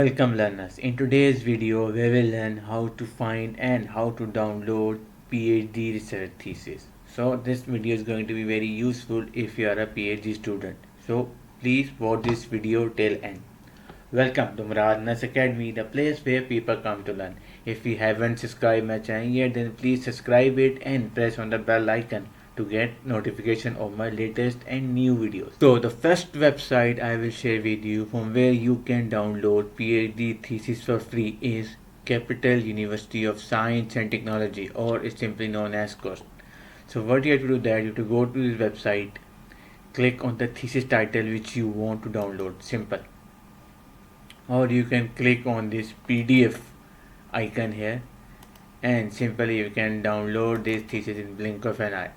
Welcome learners. In today's video we will learn how to find and how to download PhD research thesis. So this video is going to be very useful if you are a PhD student. So please watch this video till end. Welcome to Murad Academy, the place where people come to learn. If you haven't subscribed my channel yet, then please subscribe it and press on the bell icon to get notification of my latest and new videos. So the first website I will share with you from where you can download PhD thesis for free is Capital University of Science and Technology, or is simply known as COST. So what you have to do that you have to go to this website, click on the thesis title which you want to download, simple. Or you can click on this PDF icon here and simply you can download this thesis in blink of an eye.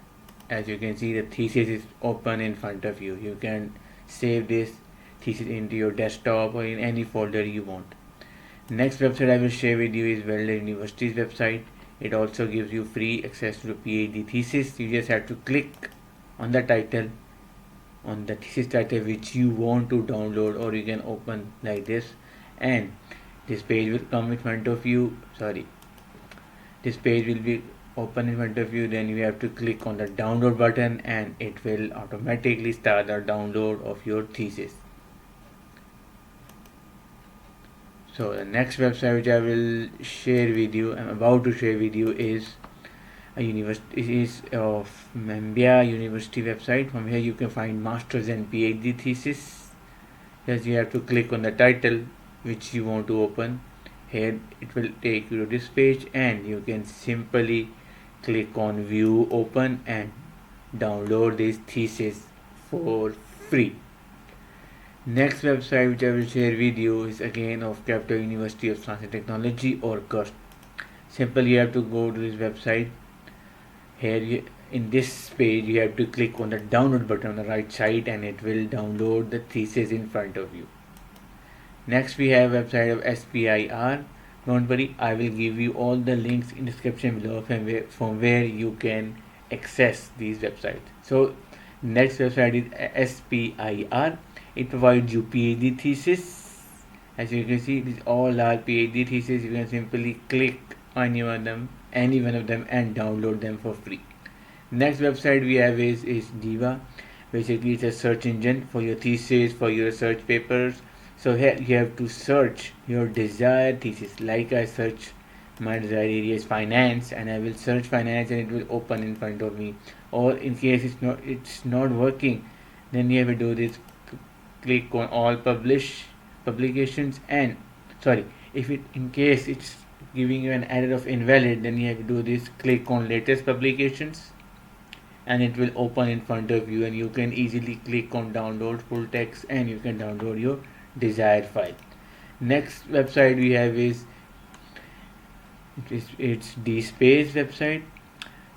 As you can see, the thesis is open in front of you. You can save this thesis into your desktop or in any folder you want. Next website I will share with you is Welder University's website. It also gives you free access to the PhD thesis. You just have to click on the title, on the thesis title which you want to download, or you can open like this and this page will come in front of you. This page will be open in front of you. Then you have to click on the download button and it will automatically start the download of your thesis. So the next website which I will share with you, I'm about to share with you, is a university of Mambia University website. From here you can find masters and PhD thesis. Just you have to click on the title which you want to open. Here it will take you to this page and you can simply click on view open and download this thesis for free. Next website which I will share with you is again of Capital University of Science and Technology, or CUST. Simply you have to go to this website. Here in this page you have to click on the download button on the right side and it will download the thesis in front of you. Next we have website of SPIR. Don't worry, I will give you all the links in description below from where you can access these websites. So next website is SPIR. It provides you PhD thesis. As you can see, these all are PhD thesis. You can simply click on any one of them and download them for free. Next website we have is Diva. Basically it's a search engine for your thesis, for your research papers. So here you have to search your desired thesis. Like I search my desired area is finance and I will search finance and it will open in front of me. Or in case it's not working, then you have to do this, click on all publications, and if it in case it's giving you an error of invalid, then you have to do this, click on latest publications and it will open in front of you and you can easily click on download full text and you can download your desired file. Next website we have is it's DSpace website.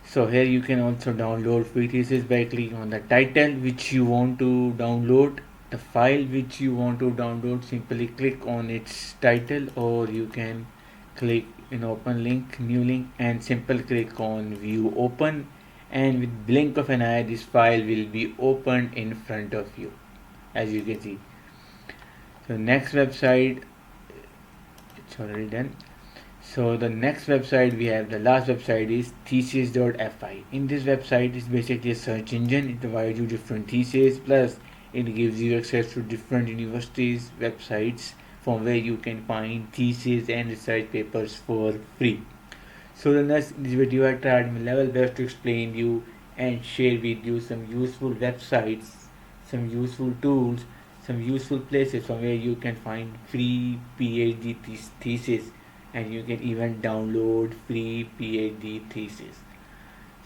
So here you can also download free thesis by clicking on the title which you want to download, the file which you want to download. Simply click on its title, or you can click in open link, new link, and simple click on view open, and with blink of an eye this file will be opened in front of you, as you can see. So next website, it's already done. So the next website we have, the last website, is thesis.fi. In this website is basically a search engine. It provides you different theses, plus it gives you access to different universities websites from where you can find theses and research papers for free. So in this video I tried my level best to explain you and share with you some useful websites, some useful tools, some useful places from where you can find free PhD thesis and you can even download free PhD thesis.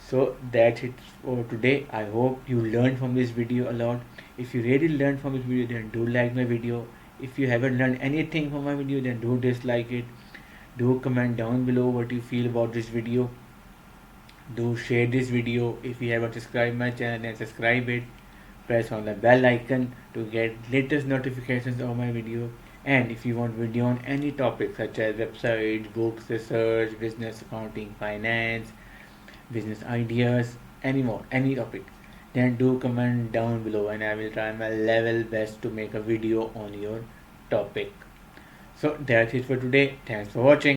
So that's it for today. I hope you learned from this video a lot. If you really learned from this video, then do like my video. If you haven't learned anything from my video, then do dislike it. Do comment down below what you feel about this video. Do share this video. If you haven't subscribed my channel, then subscribe it. Press on the bell icon to get latest notifications of my video. And if you want video on any topic such as websites, books, research, business, accounting, finance, business ideas, any topic, then do comment down below and I will try my level best to make a video on your topic. So that's it for today. Thanks for watching.